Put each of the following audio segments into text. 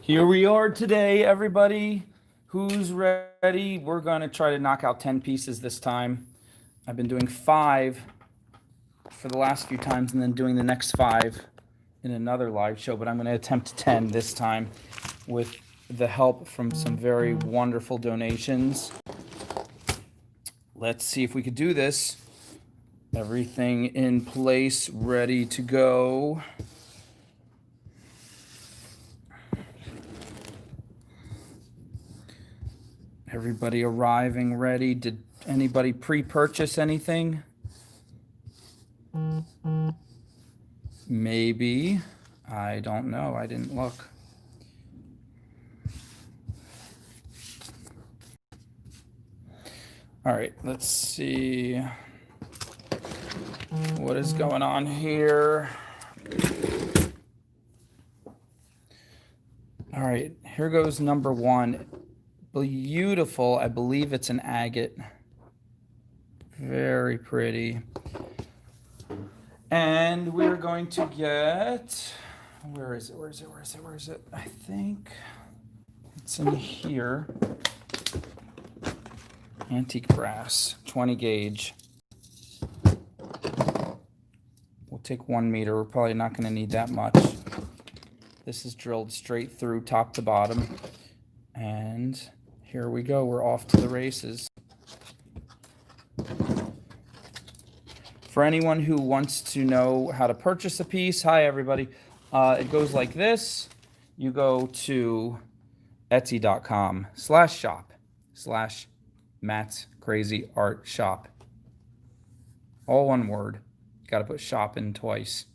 Here we are today, everybody. Who's ready? We're going to try to knock out 10 pieces this time. I've been doing 5 for the last few times and then doing the next 5 in another live show, but I'm going to attempt 10 this time with the help from some very wonderful donations. Let's see if we could do this. Everything in place, ready to go. Everybody arriving ready. Did anybody pre-purchase anything? Maybe. I don't know. I didn't look. All right, let's see what is going on here. All right, here goes number 1. Beautiful. I believe it's an agate. Very pretty. And we're going to get, where is it? I think it's in here. Antique brass, 20 gauge. We'll take 1 meter. We're probably not going to need that much. This is drilled straight through top to bottom. And here we go. We're off to the races. For anyone who wants to know how to purchase a piece, hi everybody. It goes like this. You go to etsy.com/shop/Matt's Crazy Art Shop. All one word. Got to put shop in twice.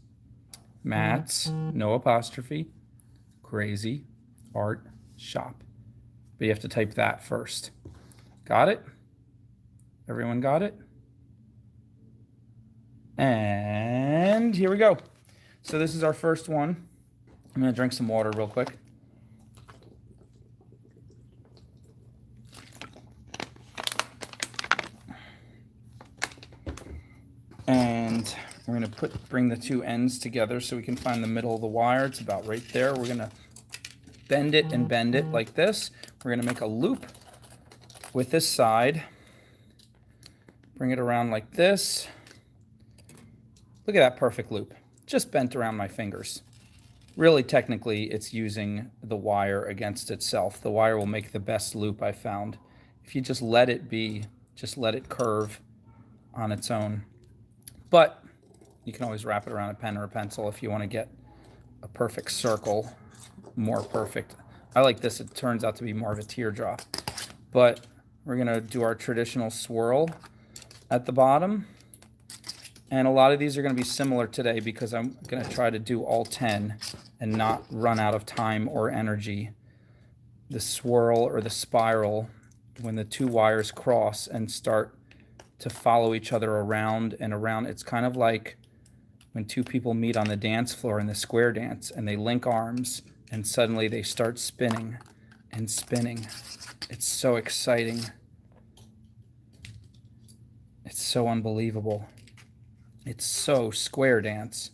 Matt's, no apostrophe, Crazy Art Shop. But you have to type that first. Got it? Everyone got it? And here we go. So this is our first one. I'm going to drink some water real quick. And we're going to bring the 2 ends together so we can find the middle of the wire. It's about right there. We're going to bend it and bend it like this. We're going to make a loop with this side. Bring it around like this. Look at that perfect loop. Just bent around my fingers. Really, technically, it's using the wire against itself. The wire will make the best loop I found. If you just let it be, just let it curve on its own. But you can always wrap it around a pen or a pencil if you want to get a perfect circle, more perfect. I like this. It turns out to be more of a teardrop. But we're going to do our traditional swirl at the bottom. And a lot of these are going to be similar today because I'm going to try to do all 10 and not run out of time or energy. The swirl or the spiral, when the 2 wires cross and start to follow each other around and around, it's kind of like when 2 people meet on the dance floor in the square dance and they link arms and suddenly they start spinning and spinning. It's so exciting. It's so unbelievable. It's so square dance.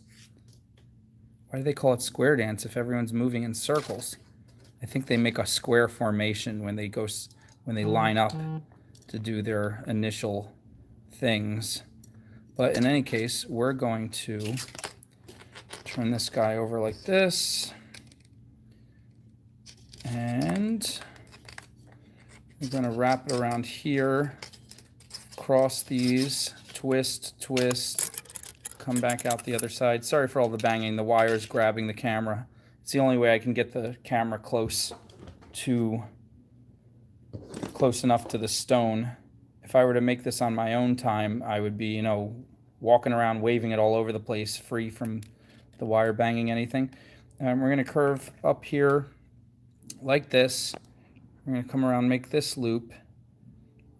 Why do they call it square dance if everyone's moving in circles? I think they make a square formation when they line up to do their initial things. But in any case, we're going to turn this guy over like this. And we're going to wrap it around here, cross these, twist, come back out the other side. Sorry for all the banging. The wire's grabbing the camera. It's the only way I can get the camera close enough to the stone. If I were to make this on my own time, I would be, walking around waving it all over the place, free from the wire banging anything. And we're going to curve up here like this. We're going to come around, make this loop. I'm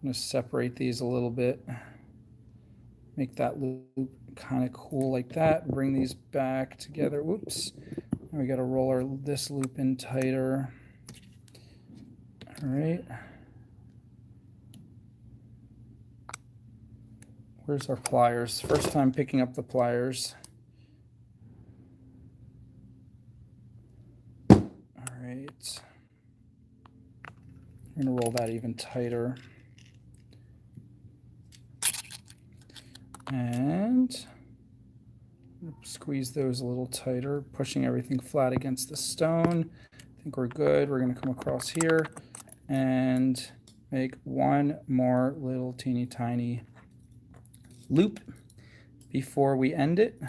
going to separate these a little bit. Make that loop kind of cool like that. Bring these back together. Whoops. Now we got to roll this loop in tighter. All right. Where's our pliers? First time picking up the pliers. All right. I'm going to roll that even tighter. And squeeze those a little tighter, pushing everything flat against the stone. I think we're good. We're going to come across here and make one more little teeny tiny loop before we end it.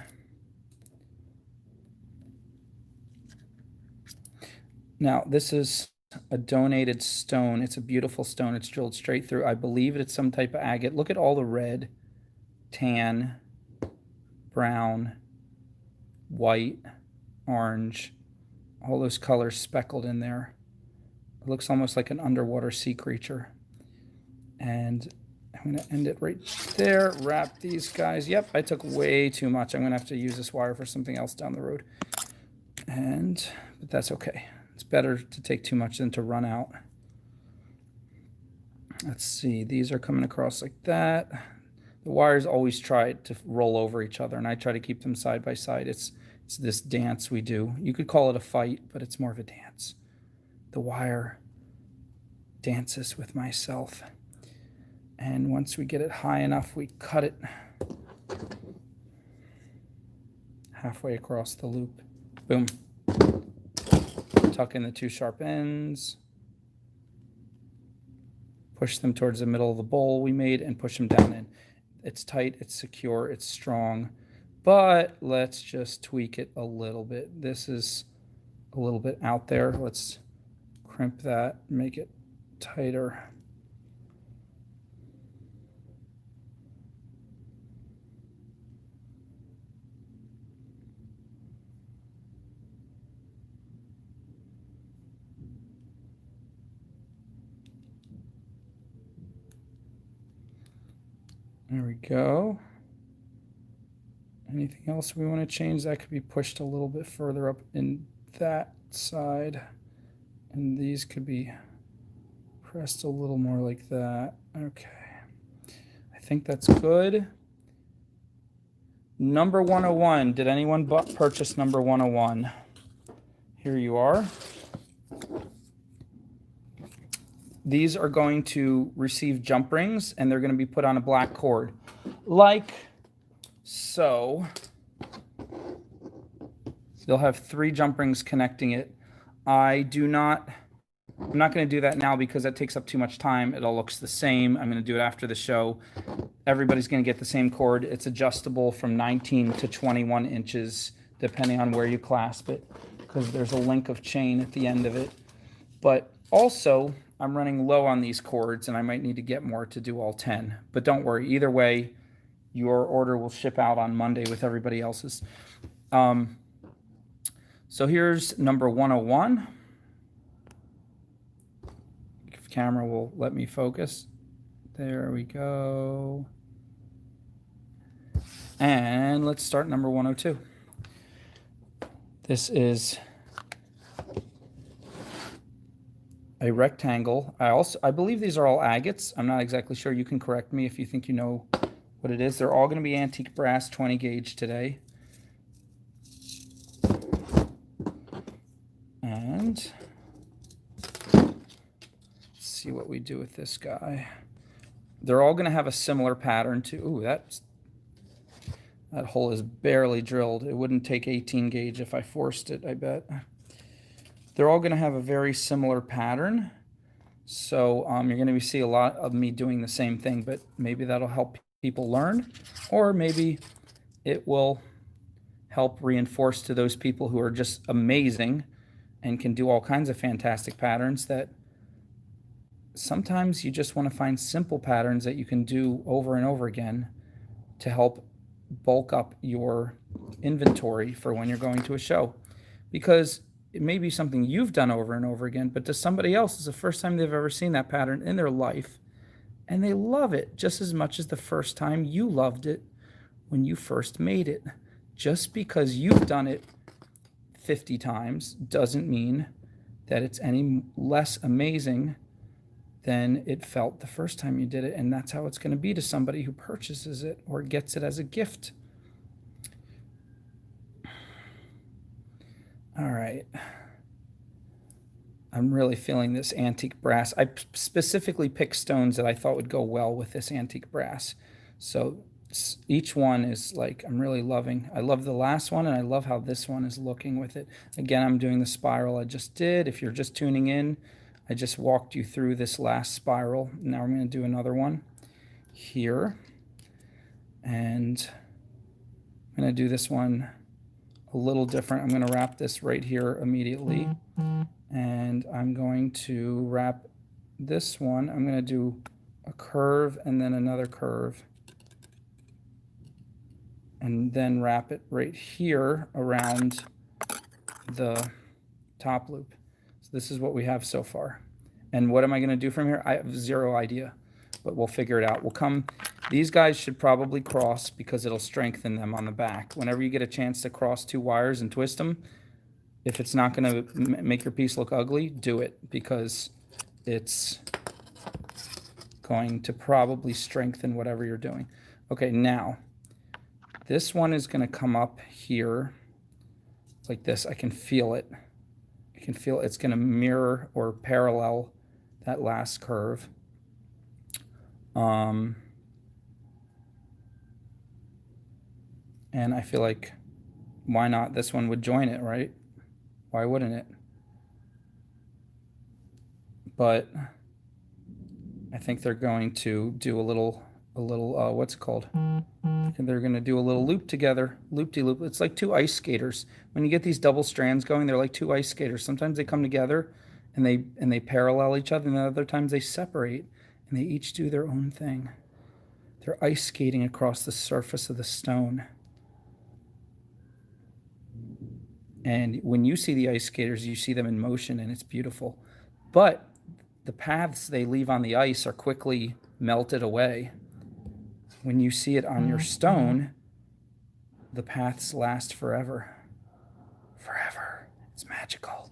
Now, this is a donated stone. It's a beautiful stone. It's drilled straight through. I believe it's some type of agate. Look at all the red, tan, brown, white, orange, all those colors speckled in there. It looks almost like an underwater sea creature. And I'm going to end it right there. Wrap these guys. Yep, I took way too much. I'm going to have to use this wire for something else down the road. But that's okay. It's better to take too much than to run out. Let's see. These are coming across like that. The wires always try to roll over each other, and I try to keep them side by side. It's this dance we do. You could call it a fight, but it's more of a dance. The wire dances with myself. And once we get it high enough, we cut it halfway across the loop. Boom. Tuck in the two sharp ends. Push them towards the middle of the bowl we made and push them down in. It's tight, it's secure, it's strong, but let's just tweak it a little bit. This is a little bit out there. Let's crimp that, make it tighter. There we go. Anything else we want to change? That could be pushed a little bit further up in that side. And these could be pressed a little more like that. Okay. I think that's good. Number 101. Did anyone purchase number 101? Here you are. These are going to receive jump rings, and they're going to be put on a black cord, like so. They'll have 3 jump rings connecting it. I'm not going to do that now because that takes up too much time. It all looks the same. I'm going to do it after the show. Everybody's going to get the same cord. It's adjustable from 19 to 21 inches, depending on where you clasp it, because there's a link of chain at the end of it. But also, I'm running low on these cords, and I might need to get more to do all 10. But don't worry. Either way, your order will ship out on Monday with everybody else's. So here's number 101. If camera will let me focus. There we go. And let's start number 102. This is a rectangle. I believe these are all agates. I'm not exactly sure. You can correct me if you think you know what it is. They're all going to be antique brass 20 gauge today. And let's see what we do with this guy. They're all going to have a similar pattern to, ooh, that hole is barely drilled. It wouldn't take 18 gauge if I forced it, I bet. They're all going to have a very similar pattern. So you're going to see a lot of me doing the same thing, but maybe that'll help people learn, or maybe it will help reinforce to those people who are just amazing and can do all kinds of fantastic patterns that sometimes you just want to find simple patterns that you can do over and over again to help bulk up your inventory for when you're going to a show. Because it may be something you've done over and over again, but to somebody else, it's the first time they've ever seen that pattern in their life, and they love it just as much as the first time you loved it when you first made it. Just because you've done it 50 times doesn't mean that it's any less amazing than it felt the first time you did it, and that's how it's going to be to somebody who purchases it or gets it as a gift. All right. I'm really feeling this antique brass. I specifically picked stones that I thought would go well with this antique brass. So each one is like, I'm really loving. I love the last one, and I love how this one is looking with it. Again, I'm doing the spiral I just did. If you're just tuning in, I just walked you through this last spiral. Now I'm going to do another one here. And I'm going to do this one a little different. I'm going to wrap this right here immediately. And I'm going to wrap this one. I'm going to do a curve and then another curve. And then wrap it right here around the top loop. So this is what we have so far. And what am I going to do from here? I have zero idea, but we'll figure it out. These guys should probably cross because it'll strengthen them on the back. Whenever you get a chance to cross two wires and twist them, if it's not going to make your piece look ugly, do it, because it's going to probably strengthen whatever you're doing. Okay, now this one is going to come up here like this. I can feel it. I can feel it's going to mirror or parallel that last curve. And I feel like, why not? This one would join it, right? Why wouldn't it? But I think they're going to do a little what's it called? They're going to do a little loop together, loop-de-loop. It's like two ice skaters. When you get these double strands going, they're like two ice skaters. Sometimes they come together and they parallel each other, and other times they separate and they each do their own thing. They're ice skating across the surface of the stone. And when you see the ice skaters, you see them in motion, and it's beautiful. But the paths they leave on the ice are quickly melted away. When you see it on your stone, the paths last forever. Forever. It's magical.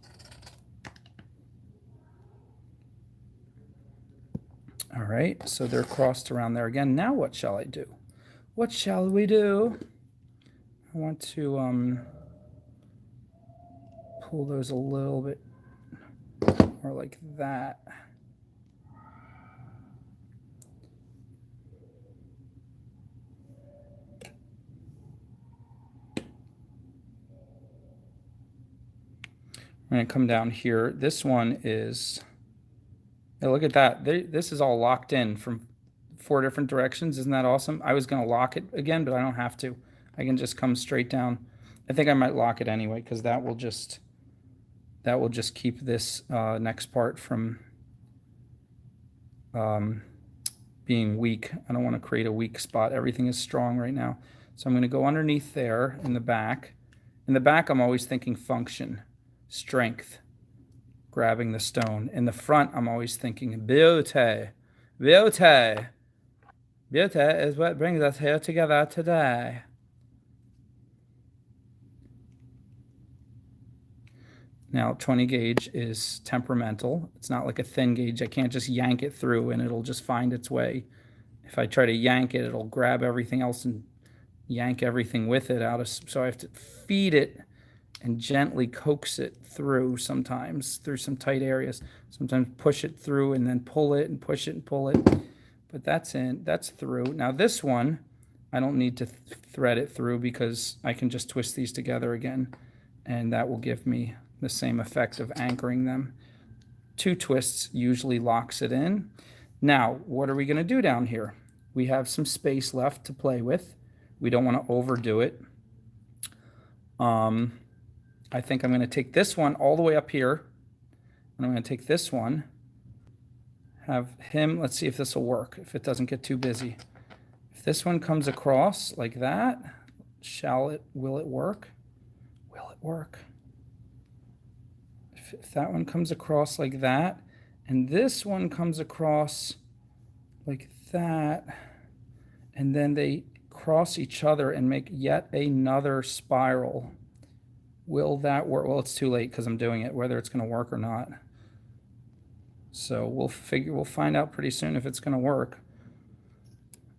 All right, so they're crossed around there again. Now what shall I do? What shall we do? I want to pull those a little bit more like that. I'm going to come down here. This one is, look at that. This is all locked in from 4 different directions. Isn't that awesome? I was going to lock it again, but I don't have to. I can just come straight down. I think I might lock it anyway, because that will just keep this next part from being weak. I don't want to create a weak spot. Everything is strong right now. So I'm going to go underneath there in the back. In the back, I'm always thinking function, strength, grabbing the stone. In the front, I'm always thinking beauty. Beauty. Beauty is what brings us here together today. Now, 20 gauge is temperamental. It's not like a thin gauge. I can't just yank it through and it'll just find its way. If I try to yank it, it'll grab everything else and yank everything with it out of, so I have to feed it and gently coax it through sometimes, through some tight areas. Sometimes push it through and then pull it and push it and pull it. But that's through. Now this one, I don't need to thread it through because I can just twist these together again, and that will give me the same effect of anchoring them. 2 twists usually locks it in. Now, what are we going to do down here? We have some space left to play with. We don't want to overdo it. I think I'm going to take this one all the way up here, and I'm going to take this one, have him, let's see if this will work, if it doesn't get too busy. If this one comes across like that, will it work? Will it work? If that one comes across like that, and this one comes across like that, and then they cross each other and make yet another spiral, will that work? Well, it's too late because I'm doing it, whether it's going to work or not. So we'll find out pretty soon if it's going to work.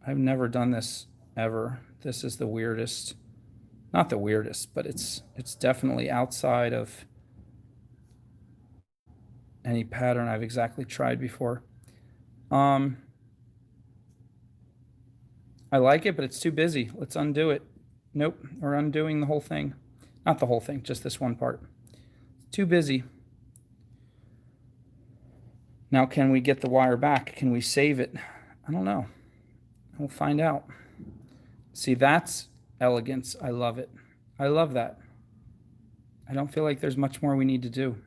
I've never done this ever. This is the weirdest, not the weirdest, but it's definitely outside of any pattern I've exactly tried before. I like it, but it's too busy. Let's undo it. Nope, we're undoing the whole thing. Not the whole thing, just this one part. Too busy. Now, can we get the wire back? Can we save it? I don't know. We'll find out. See, that's elegance. I love it. I love that. I don't feel like there's much more we need to do.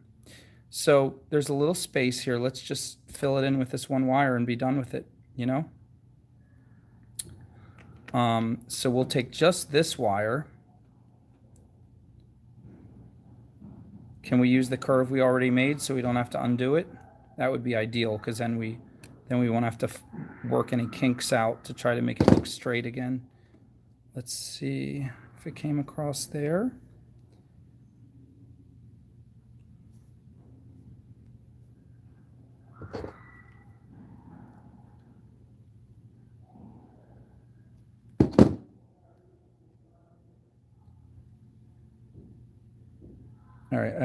So there's a little space here. Let's just fill it in with this one wire and be done with it, you know? So we'll take just this wire. Can we use the curve we already made so we don't have to undo it? That would be ideal, because then we won't have to work any kinks out to try to make it look straight again. Let's see if it came across there. All right, I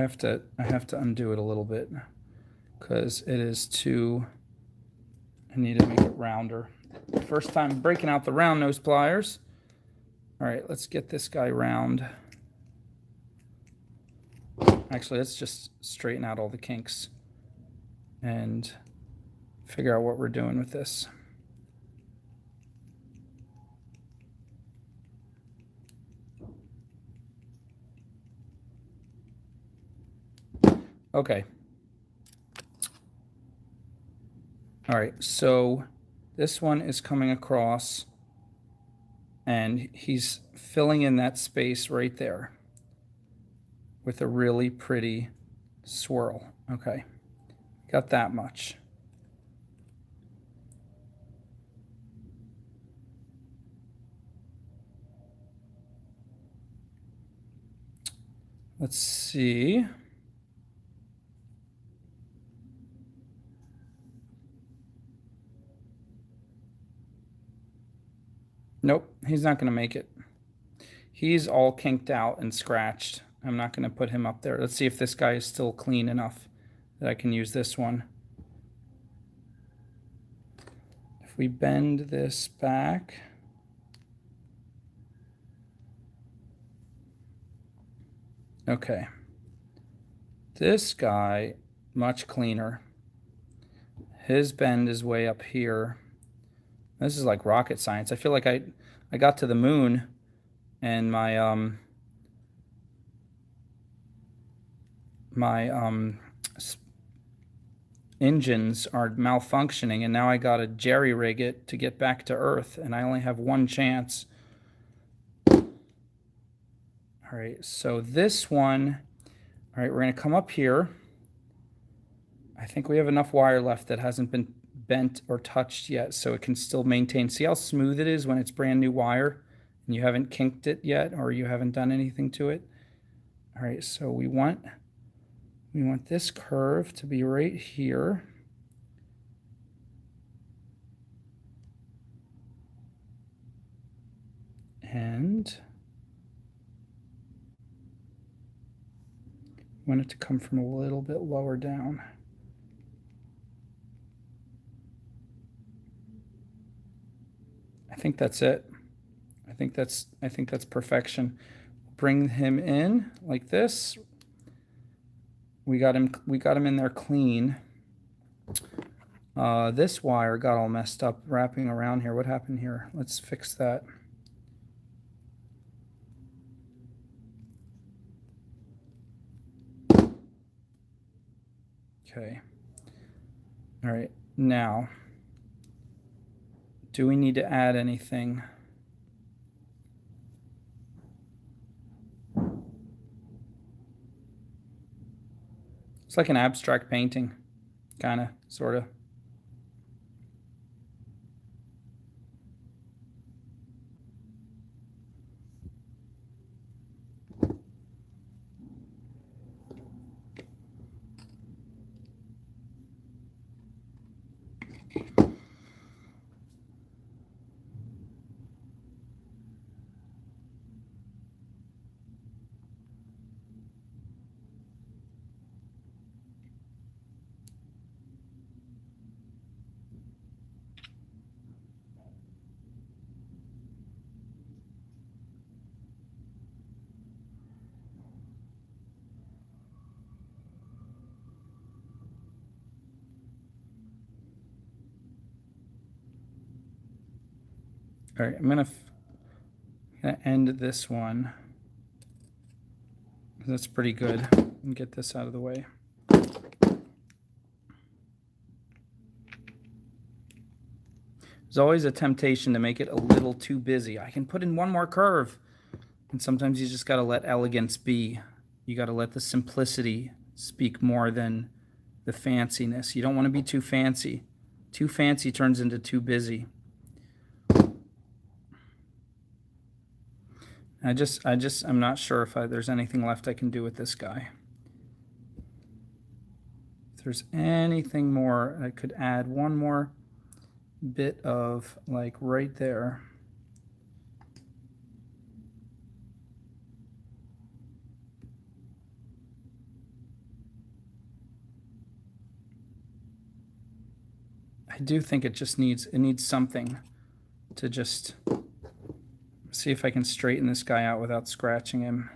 have to undo it a little bit because it is too, I need to make it rounder. First time breaking out the round nose pliers. All right, let's get this guy round. Actually, let's just straighten out all the kinks and figure out what we're doing with this. Okay. All right, so this one is coming across and he's filling in that space right there with a really pretty swirl. Okay, got that much. Let's see. Nope, he's not going to make it. He's all kinked out and scratched. I'm not going to put him up there. Let's see if this guy is still clean enough that I can use this one. If we bend this back, okay. This guy, much cleaner. His bend is way up here. This is like rocket science. I feel like I got to the moon and my engines are malfunctioning, and now I got to jerry-rig it to get back to Earth, and I only have one chance. All right, so this one, all right, we're going to come up here. I think we have enough wire left that hasn't been bent or touched yet, so it can still maintain. See how smooth it is when it's brand new wire and you haven't kinked it yet or you haven't done anything to it. All right, so we want this curve to be right here. And we want it to come from a little bit lower down. I think that's it. I think that's perfection. Bring him in like this. We got him in there clean. This wire got all messed up wrapping around here. What happened here? Let's fix that. Okay. All right. Now, do we need to add anything? It's like an abstract painting, kind of, sort of. All right, I'm gonna end this one. That's pretty good. And get this out of the way. There's always a temptation to make it a little too busy. I can put in one more curve. And sometimes you just got to let elegance be. You got to let the simplicity speak more than the fanciness. You don't want to be too fancy. Too fancy turns into too busy. I'm not sure if there's anything left I can do with this guy. If there's anything more, I could add one more bit of like right there. I do think it needs something to just see if I can straighten this guy out without scratching him.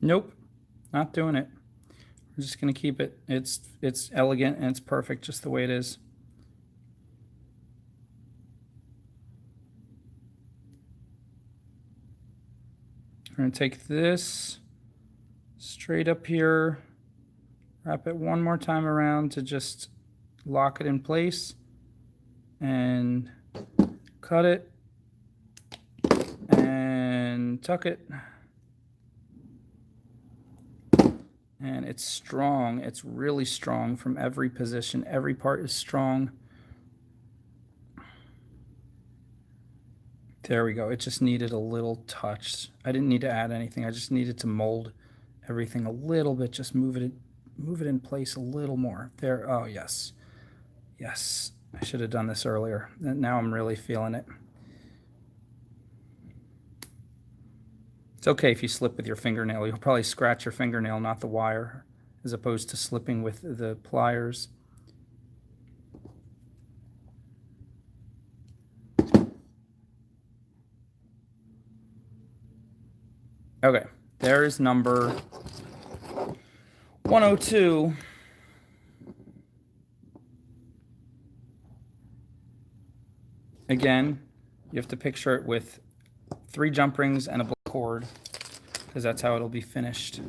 Nope, not doing it. We're just going to keep it. It's elegant and it's perfect just the way it is. We're going to take this straight up here, wrap it one more time around to just lock it in place, and cut it and tuck it. And it's strong. It's really strong from every position. Every part is strong. There we go. It just needed a little touch. I didn't need to add anything. I just needed to mold everything a little bit. Just move it in place a little more. There. Oh, yes. Yes. I should have done this earlier. Now I'm really feeling it. It's okay if you slip with your fingernail. You'll probably scratch your fingernail, not the wire, as opposed to slipping with the pliers. Okay, there is number 102. Again, you have to picture it with 3 jump rings and a black cord, because that's how it'll be finished.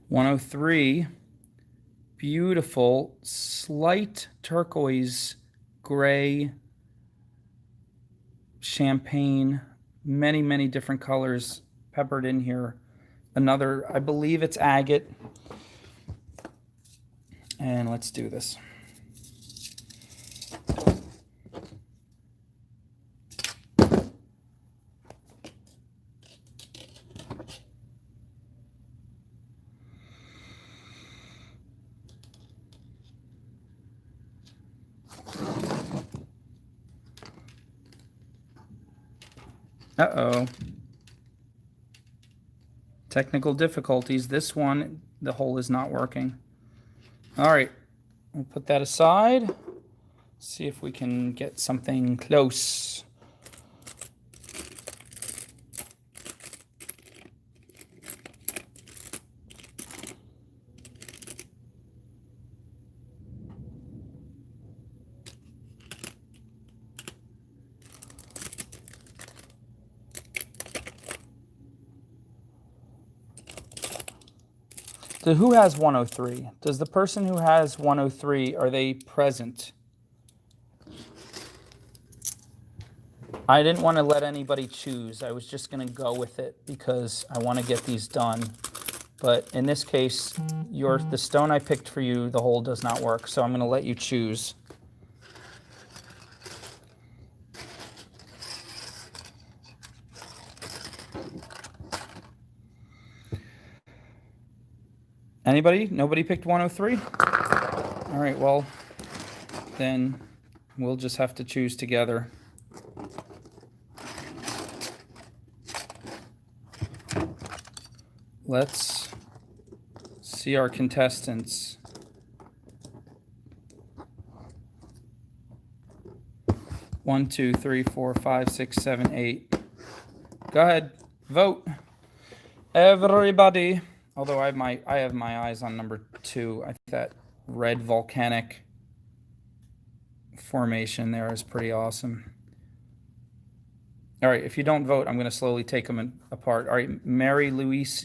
(103) Beautiful, slight turquoise, gray, champagne, many, many different colors peppered in here. Another, I believe it's agate. And let's do this. Uh-oh. Technical difficulties. This one, the hole is not working. All right, we'll put that aside. See if we can get something close. So who has 103? Does the person who has 103, are they present? I didn't want to let anybody choose. I was just going to go with it because I want to get these done. But in this case, the stone I picked for you, the hole does not work. So I'm going to let you choose. Anybody? Nobody picked 103? All right, well, then we'll just have to choose together. Let's see our contestants. One, two, three, four, five, six, seven, 8. Go ahead, vote. Everybody. Although I have my eyes on number 2. I think that red volcanic formation there is pretty awesome. All right, if you don't vote, I'm going to slowly take them apart. All right, Mary Louise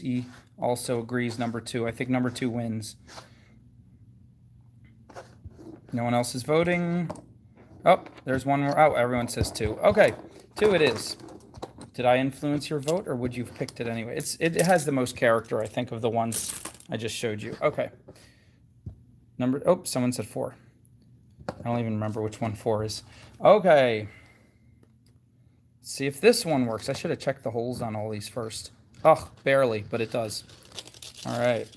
also agrees number 2. I think number 2 wins. No one else is voting. Oh, there's one more. Oh, everyone says 2. Okay, 2 it is. Did I influence your vote, or would you have picked it anyway? It has the most character, I think, of the ones I just showed you. Okay. Someone said 4. I don't even remember which one 4 is. Okay. Let's see if this one works. I should have checked the holes on all these first. Oh, barely, but it does. All right.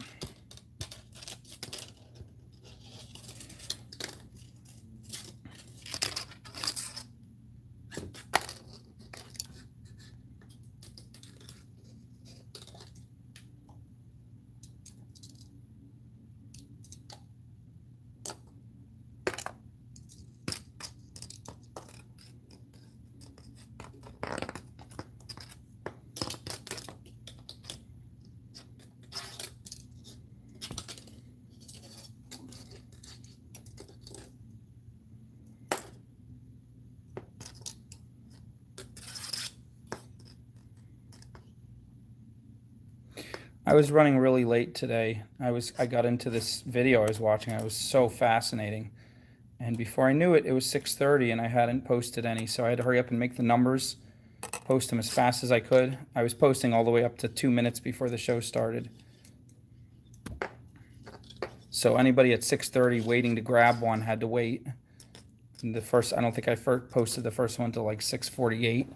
I was running really late today. I got into this video I was watching. It was so fascinating. And before I knew it, it was 6:30 and I hadn't posted any. So I had to hurry up and make the numbers, post them as fast as I could. I was posting all the way up to 2 minutes before the show started. So anybody at 6:30 waiting to grab one had to wait. And I don't think I posted the first one till like 6:48.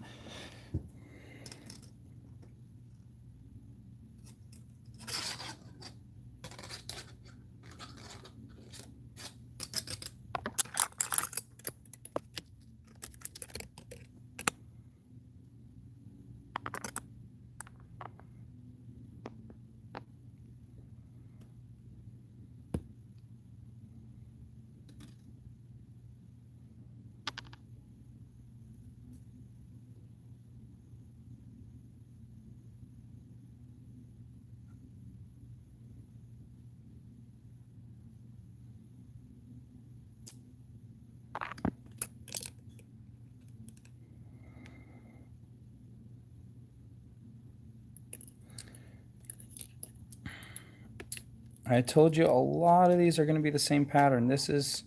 I told you a lot of these are going to be the same pattern. This is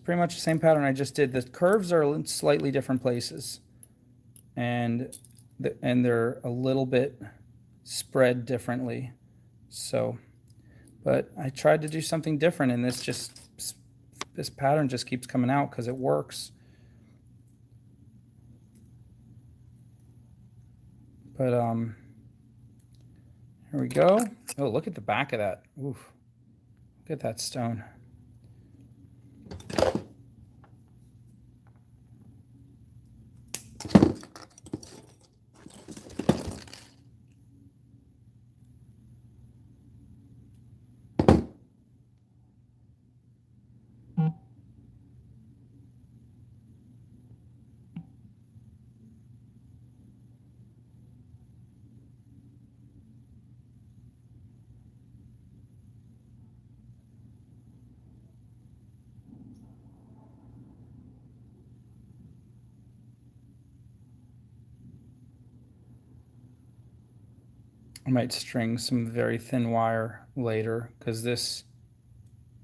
pretty much the same pattern I just did. The curves are in slightly different places, and they're a little bit spread differently. So, but I tried to do something different, and this pattern just keeps coming out because it works. But here we go. Oh, look at the back of that. Oof. Look at that stone. I might string some very thin wire later because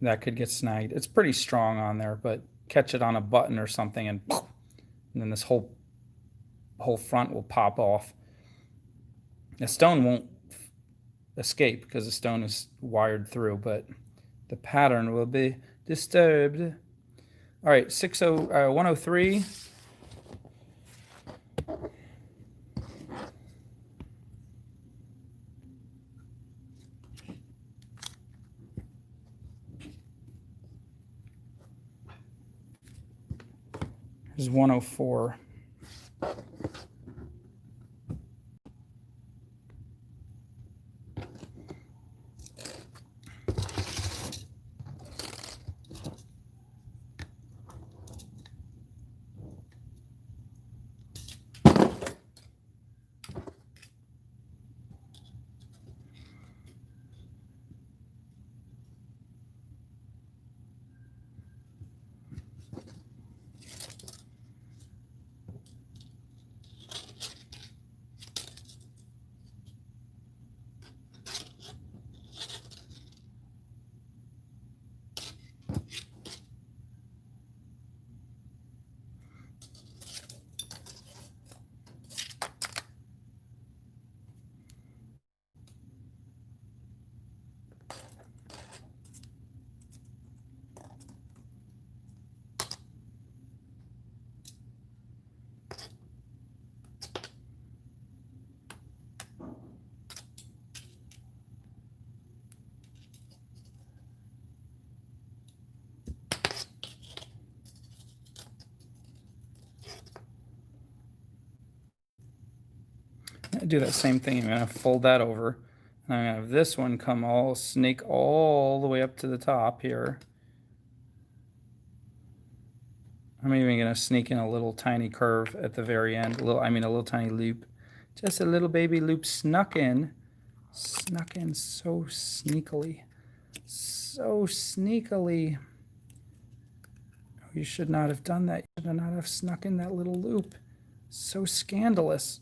that could get snagged. It's pretty strong on there, but catch it on a button or something and then this whole front will pop off. The stone won't escape because the stone is wired through, but the pattern will be disturbed. All right, 103. Here's 104. Do that same thing. I'm going to fold that over. And I'm going to have this one come snake all the way up to the top here. I'm even going to sneak in a little tiny curve at the very end. A little tiny loop. Just a little baby loop snuck in. Snuck in so sneakily. So sneakily. Oh, you should not have done that. You should not have snuck in that little loop. So scandalous.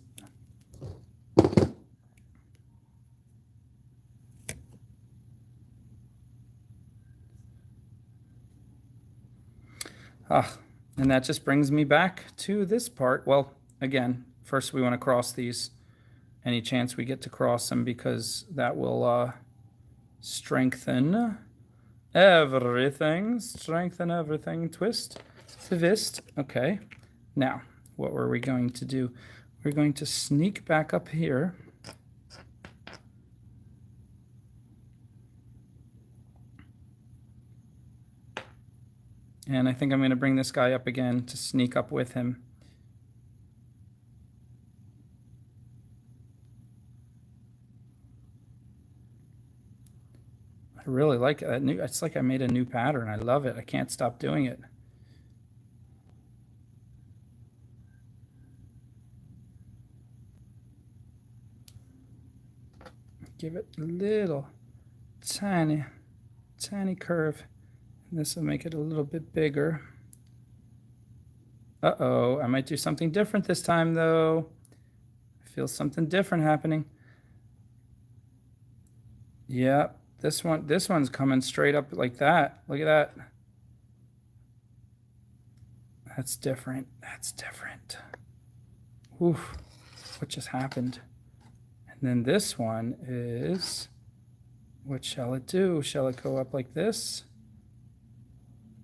And that just brings me back to this part. Well, again, first we want to cross these. Any chance we get to cross them, because that will strengthen everything. Strengthen everything. Twist. Twist. Okay. Now, what were we going to do? We're going to sneak back up here. And I think I'm going to bring this guy up again to sneak up with him. I really like that new. It's like I made a new pattern. I love it. I can't stop doing it. Give it a little tiny curve. This will make it a little bit bigger. Uh-oh, I might do something different this time, though. I feel something different happening. Yeah, this one's coming straight up like that. Look at that. That's different. That's different. Oof, what just happened? And then this one is, what shall it do? Shall it go up like this?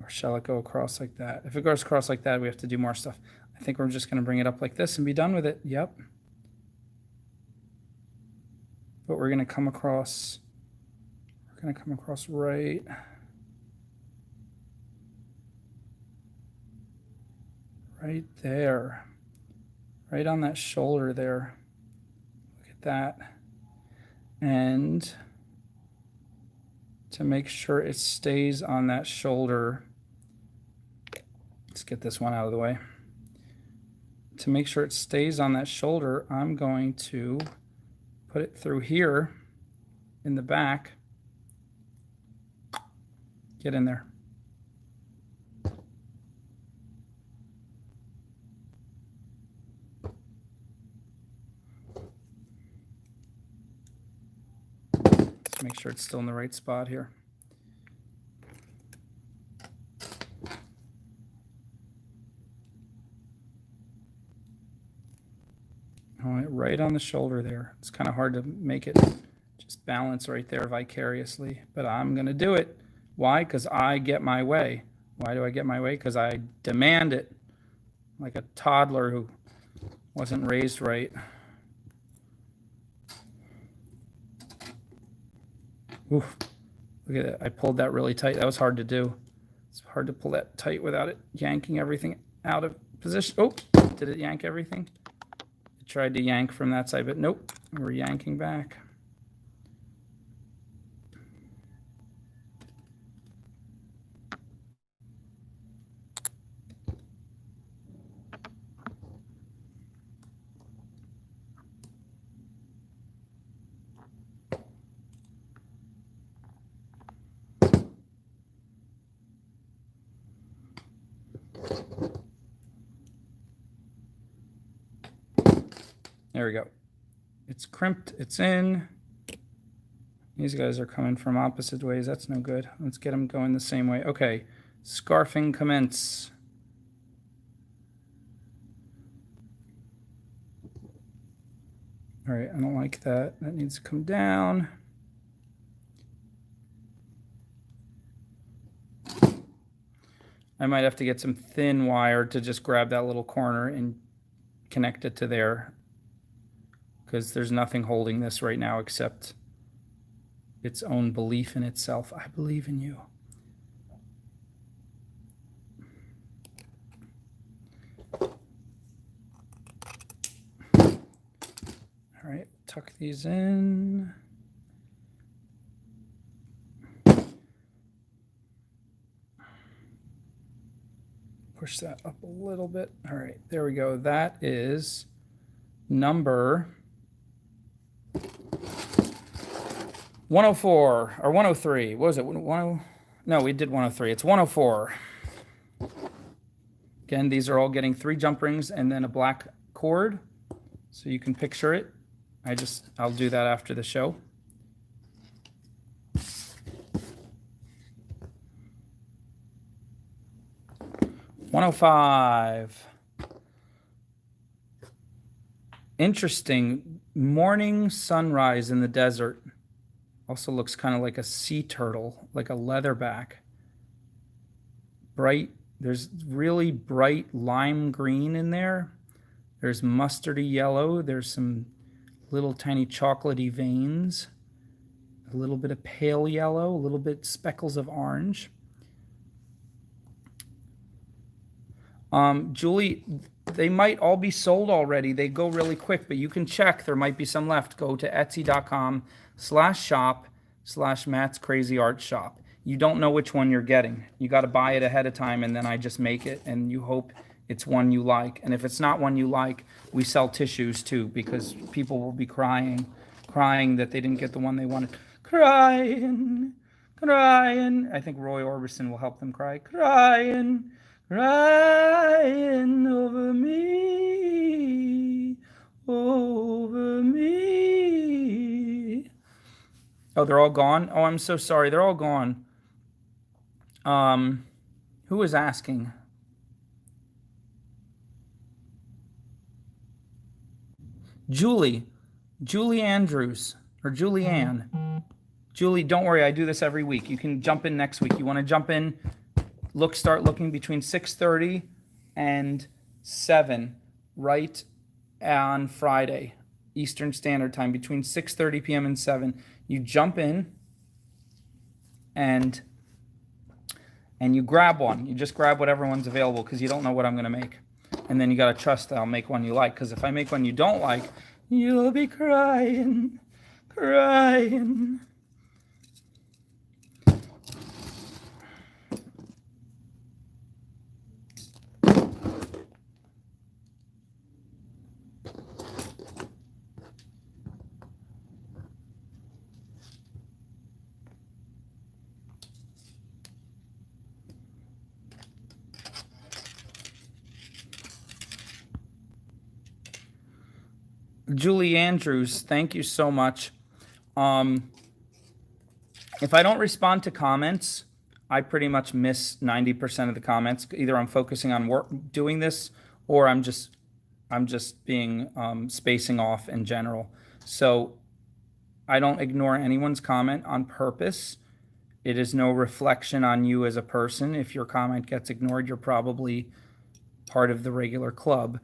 Or shall it go across like that? If it goes across like that, we have to do more stuff. I think we're just going to bring it up like this and be done with it. Yep. But we're going to come across, right there. Right on that shoulder there. Look at that. And to make sure it stays on that shoulder, let's get this one out of the way. To make sure it stays on that shoulder, I'm going to put it through here in the back. Get in there. make sure it's still in the right spot here. All right, right on the shoulder there. It's kind of hard to make it just balance right there vicariously, but I'm going to do it. Why? Because I get my way. Why do I get my way? Because I demand it, like a toddler who wasn't raised right. Oof. Look at it. I pulled that really tight. That was hard to do. It's hard to pull that tight without it yanking everything out of position. Oh, did it yank everything? I tried to yank from that side, but nope. We're yanking back. There we go. It's crimped. It's in. These guys are coming from opposite ways. That's no good. Let's get them going the same way. Okay. Scarfing commence. All right. I don't like that. That needs to come down. I might have to get some thin wire to just grab that little corner and connect it to there, because there's nothing holding this right now except its own belief in itself. I believe in you. All right, tuck these in. Push that up a little bit. All right, there we go. That is number 104 or 103. What was it? 10? No, we did 103. It's 104. Again, these are all getting 3 jump rings and then a black cord, so you can picture it. I'll do that after the show. $105. Interesting. Morning sunrise in the desert. Also looks kind of like a sea turtle, like a leatherback. Bright. There's really bright lime green in there. There's mustardy yellow. There's some little tiny chocolatey veins. A little bit of pale yellow, a little bit speckles of orange. Julie, they might all be sold already. They go really quick, but you can check. There might be some left. Go to etsy.com/shop/Matt's Crazy Art Shop. You don't know which one you're getting. You got to buy it ahead of time, and then I just make it, and you hope it's one you like. And if it's not one you like, we sell tissues too, because people will be crying that they didn't get the one they wanted. Crying. I think Roy Orbison will help them cry. Crying over me. Oh, they're all gone? Oh, I'm so sorry. They're all gone. Who is asking? Julie Andrews, or Julianne. Julie, don't worry. I do this every week. You can jump in next week. You want to jump in? Start looking between 6:30 and 7, right on Friday, Eastern Standard Time, between 6:30 p.m. and 7. You jump in and you grab one. You just grab whatever one's available, because you don't know what I'm going to make. And then you got to trust that I'll make one you like, because if I make one you don't like, you'll be crying. Julie Andrews, thank you so much. If I don't respond to comments, I pretty much miss 90% of the comments. Either I'm focusing on work, doing this, or I'm just being spacing off in general. So I don't ignore anyone's comment on purpose. It is no reflection on you as a person. If your comment gets ignored, you're probably part of the regular club.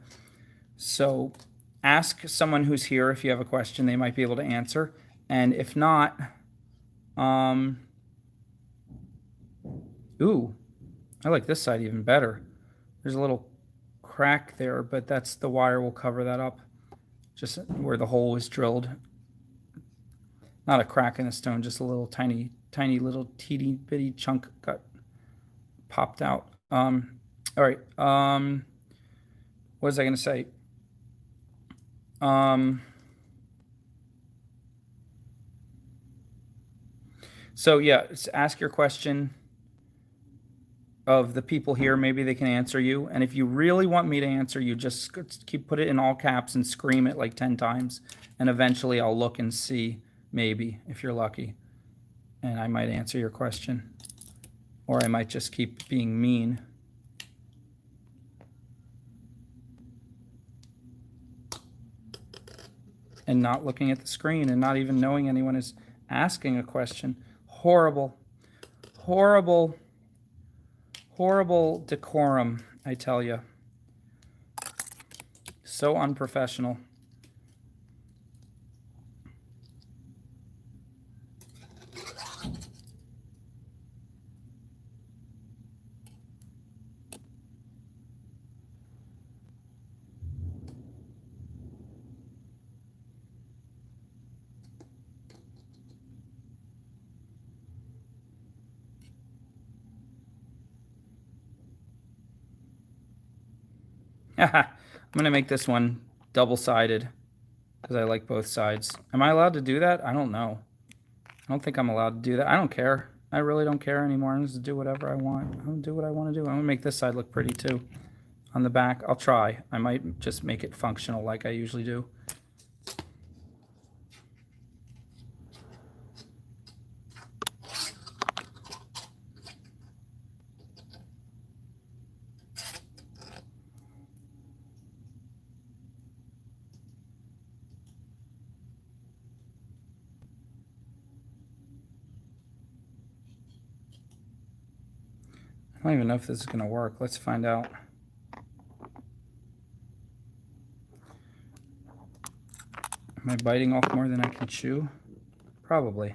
So ask someone who's here if you have a question. They might be able to answer. And if not, ooh, I like this side even better. There's a little crack there, but that's the wire will cover that up. Just where the hole was drilled. Not a crack in the stone, just a little tiny little teeny bitty chunk got popped out. All right. What was I going to say? So yeah, ask your question of the people here. Maybe they can answer you. And if you really want me to answer you, just put it in all caps and scream it like 10 times. And eventually I'll look and see, maybe, if you're lucky. And I might answer your question. Or I might just keep being mean. And not looking at the screen and not even knowing anyone is asking a question. Horrible, horrible, horrible decorum, I tell you. So unprofessional. I'm going to make this one double-sided because I like both sides. Am I allowed to do that? I don't know. I don't think I'm allowed to do that. I don't care. I really don't care anymore. I'm just do whatever I want. I'm going to do what I want to do. I'm going to make this side look pretty too. On the back, I'll try. I might just make it functional like I usually do. I don't even know if this is going to work. Let's find out. Am I biting off more than I can chew? Probably.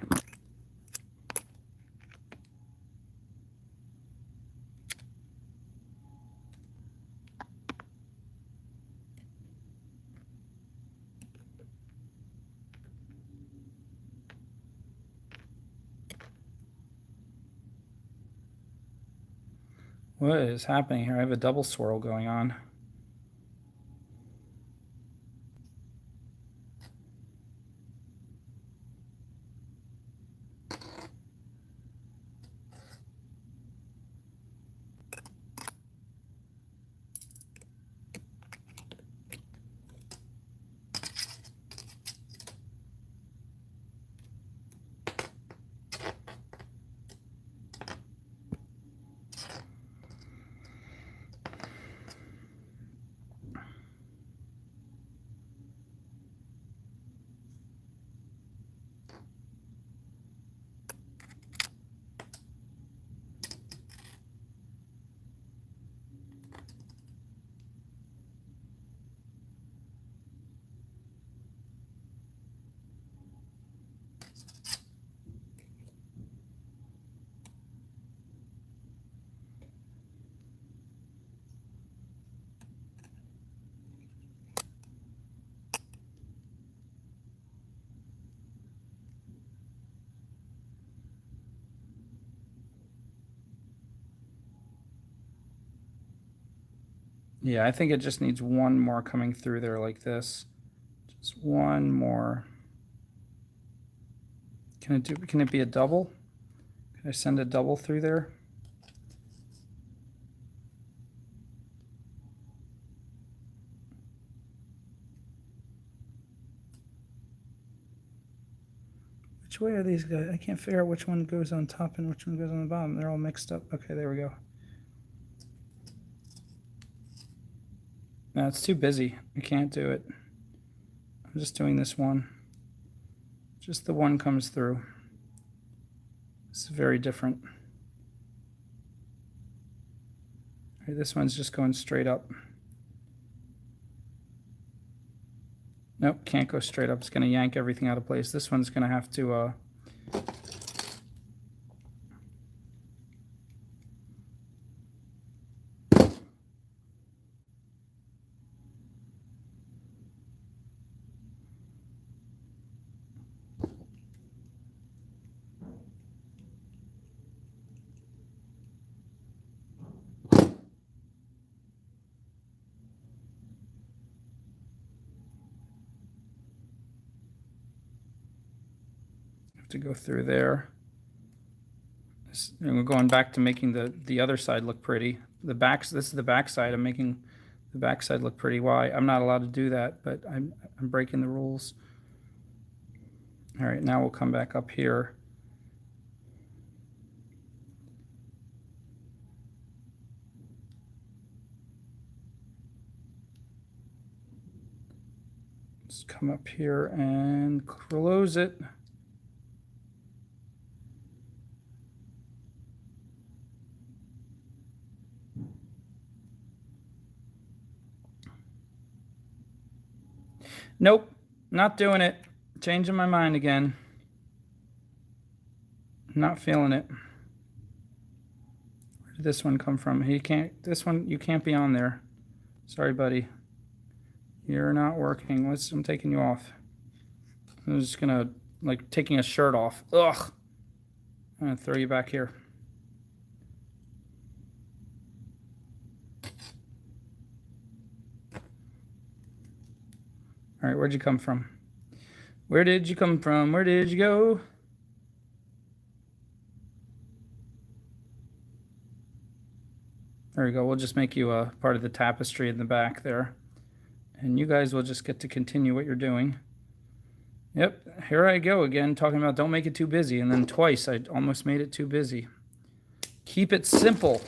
What is happening here? I have a double swirl going on. Yeah, I think it just needs one more coming through there like this. Just one more. Can it be a double? Can I send a double through there? Which way are these guys? I can't figure out which one goes on top and which one goes on the bottom. They're all mixed up. Okay, there we go. No, it's too busy. I can't do it. I'm just doing this one. Just the one comes through. It's very different. Okay, this one's just going straight up. Nope, can't go straight up. It's going to yank everything out of place. This one's going to have to go through there. And we're going back to making the other side look pretty. This is the back side. I'm making the back side look pretty. Why? I'm not allowed to do that, but I'm breaking the rules. All right, now we'll come back up here. Let's come up here and close it. Nope, not doing it. Changing my mind again. Not feeling it. Where did this one come from? This one, you can't be on there. Sorry, buddy. You're not working. I'm taking you off. I'm just gonna, like, taking a shirt off. Ugh. I'm gonna throw you back here. All right, where'd you come from? Where did you come from? Where did you go? There we go. We'll just make you a part of the tapestry in the back there. And you guys will just get to continue what you're doing. Yep, here I go again, talking about don't make it too busy. And then twice I almost made it too busy. Keep it simple.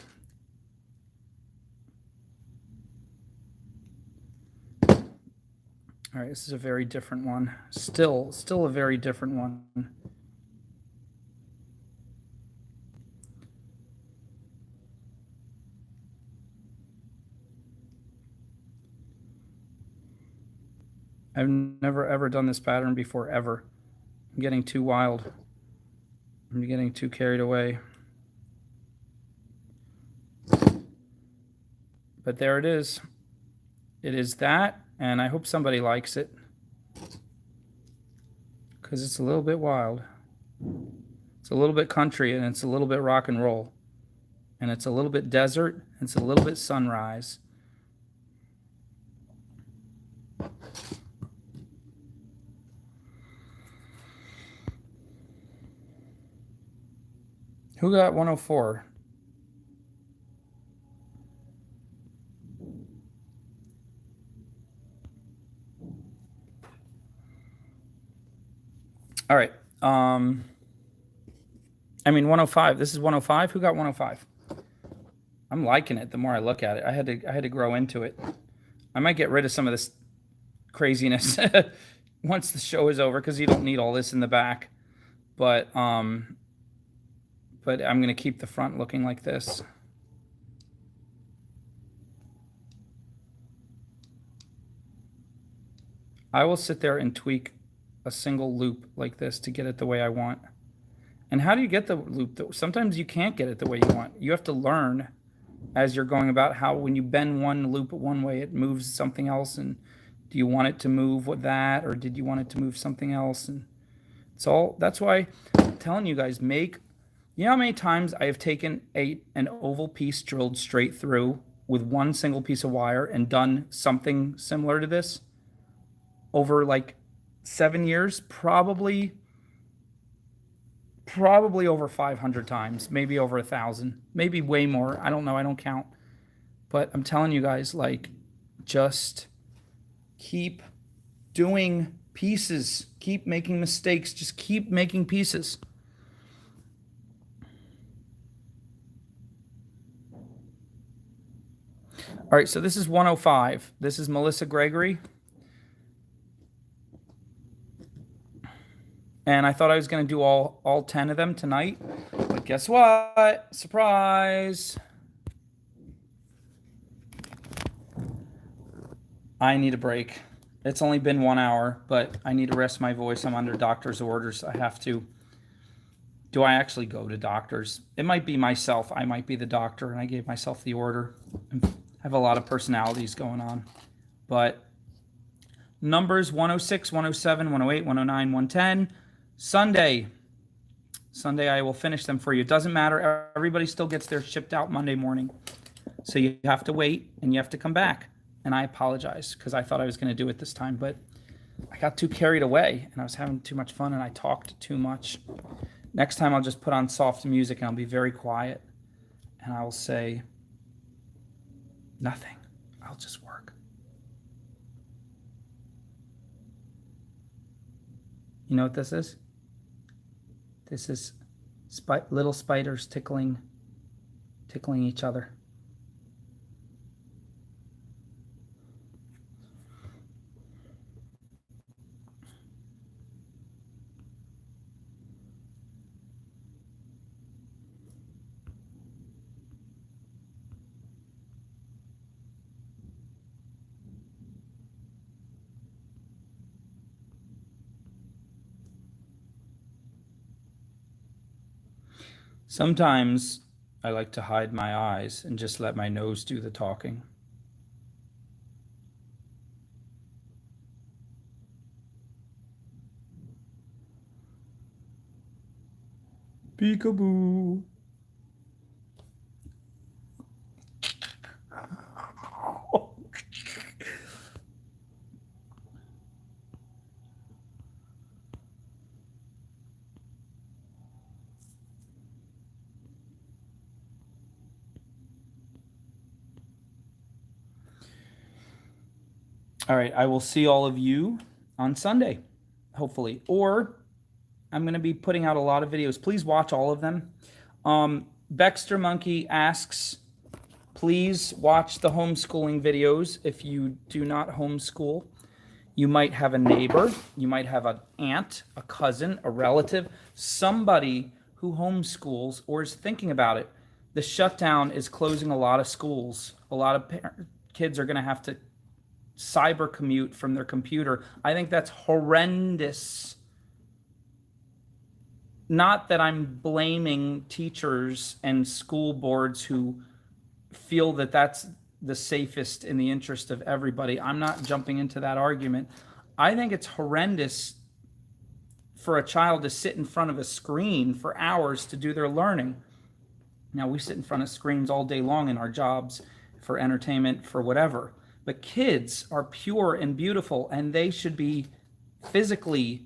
All right, this is a very different one. Still a very different one. I've never ever done this pattern before, ever. I'm getting too wild. I'm getting too carried away. But there it is. It is that, and I hope somebody likes it, because it's a little bit wild. It's a little bit country, and it's a little bit rock and roll. And it's a little bit desert, and it's a little bit sunrise. Who got 104? All right. I mean 105. This is 105. Who got 105? I'm liking it the more I look at it. I had to grow into it. I might get rid of some of this craziness once the show is over, because you don't need all this in the back. But I'm going to keep the front looking like this. I will sit there and tweak a single loop like this to get it the way I want. And how do you get the loop? Sometimes you can't get it the way you want. You have to learn as you're going about how, when you bend one loop one way, it moves something else. And do you want it to move with that, or did you want it to move something else? And it's all, that's why I'm telling you guys, you know how many times I have taken an oval piece drilled straight through with one single piece of wire and done something similar to this over like 7 years? Probably over 500 times, maybe over 1,000, maybe way more. I don't know. I don't count. But I'm telling you guys, like, just keep doing Pieces. Keep making mistakes. Just keep making pieces. All right, so this is 105. This is Melissa Gregory. And I thought I was going to do all 10 of them tonight. But guess what? Surprise. I need a break. It's only been 1 hour, but I need to rest my voice. I'm under doctor's orders. I have to. Do I actually go to doctors? It might be myself. I might be the doctor, and I gave myself the order. I have a lot of personalities going on. But numbers 106, 107, 108, 109, 110. Sunday I will finish them for you. It doesn't matter. Everybody still gets theirs shipped out Monday morning. So you have to wait, and you have to come back. And I apologize because I thought I was going to do it this time, but I got too carried away and I was having too much fun and I talked too much. Next time I'll just put on soft music and I'll be very quiet and I will say nothing. I'll just work. You know what this is? This is little spiders tickling each other. Sometimes I like to hide my eyes and just let my nose do the talking. Peekaboo. All right, I will see all of you on Sunday, hopefully. Or I'm going to be putting out a lot of videos. Please watch all of them. Baxter Monkey asks, please watch the homeschooling videos. If you do not homeschool, you might have a neighbor, you might have an aunt, a cousin, a relative, somebody who homeschools or is thinking about it. The shutdown is closing a lot of schools. A lot of kids are going to have to cyber commute from their computer. I think that's horrendous. Not that I'm blaming teachers and school boards who feel that that's the safest in the interest of everybody. I'm not jumping into that argument. I think it's horrendous for a child to sit in front of a screen for hours to do their learning. Now, we sit in front of screens all day long in our jobs for entertainment, for whatever. But kids are pure and beautiful, and they should be physically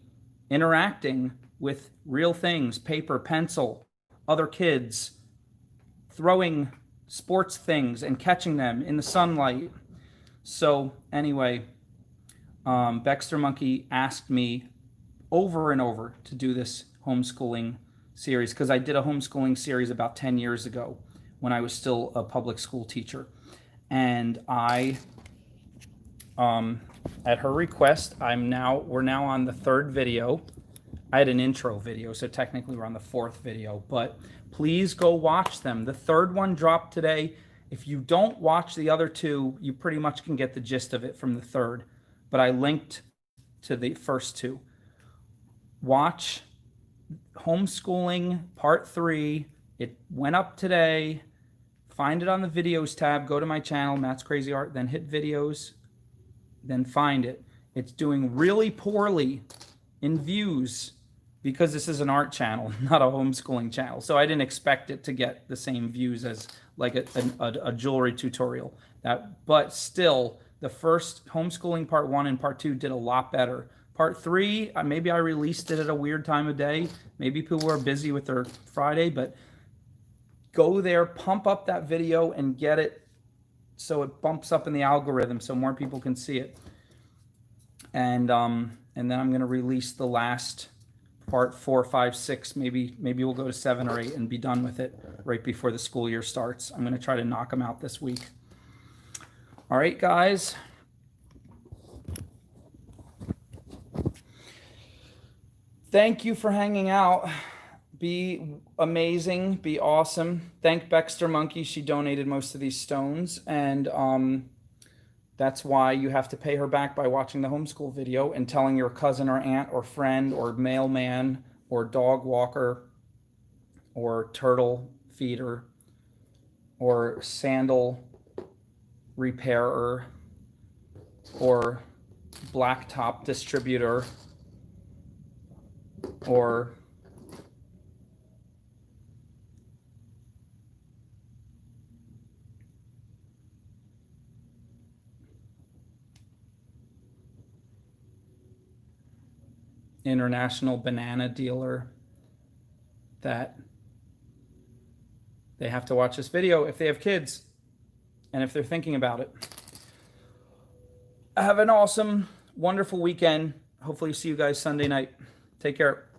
interacting with real things, paper, pencil, other kids, throwing sports things and catching them in the sunlight. So anyway, Baxter Monkey asked me over and over to do this homeschooling series because I did a homeschooling series about 10 years ago when I was still a public school teacher. And at her request, we're now on the third video. I had an intro video, so technically we're on the fourth video, but please go watch them. The third one dropped today. If you don't watch the other two, you pretty much can get the gist of it from the third, but I linked to the first two. Watch Homeschooling Part 3. It went up today. Find it on the videos tab. Go to my channel, Matt's Crazy Art, then hit videos, then find it. It's doing really poorly in views because this is an art channel, not a homeschooling channel. So I didn't expect it to get the same views as like a jewelry tutorial. But still, the first Homeschooling Part 1 and Part 2 did a lot better. Part 3, maybe I released it at a weird time of day. Maybe people are busy with their Friday, but go there, pump up that video and get it so it bumps up in the algorithm so more people can see it. And and then I'm going to release the last part, 4, 5, 6. Maybe we'll go to 7 or 8 and be done with it right before the school year starts. I'm going to try to knock them out this week. All right, guys. Thank you for hanging out. Be amazing. Be awesome. Thank Baxter Monkey. She donated most of these stones, and that's why you have to pay her back by watching the homeschool video and telling your cousin or aunt or friend or mailman or dog walker or turtle feeder or sandal repairer or blacktop distributor or international banana dealer that they have to watch this video if they have kids and if they're thinking about it. Have an awesome, wonderful weekend. Hopefully see you guys Sunday night. Take care.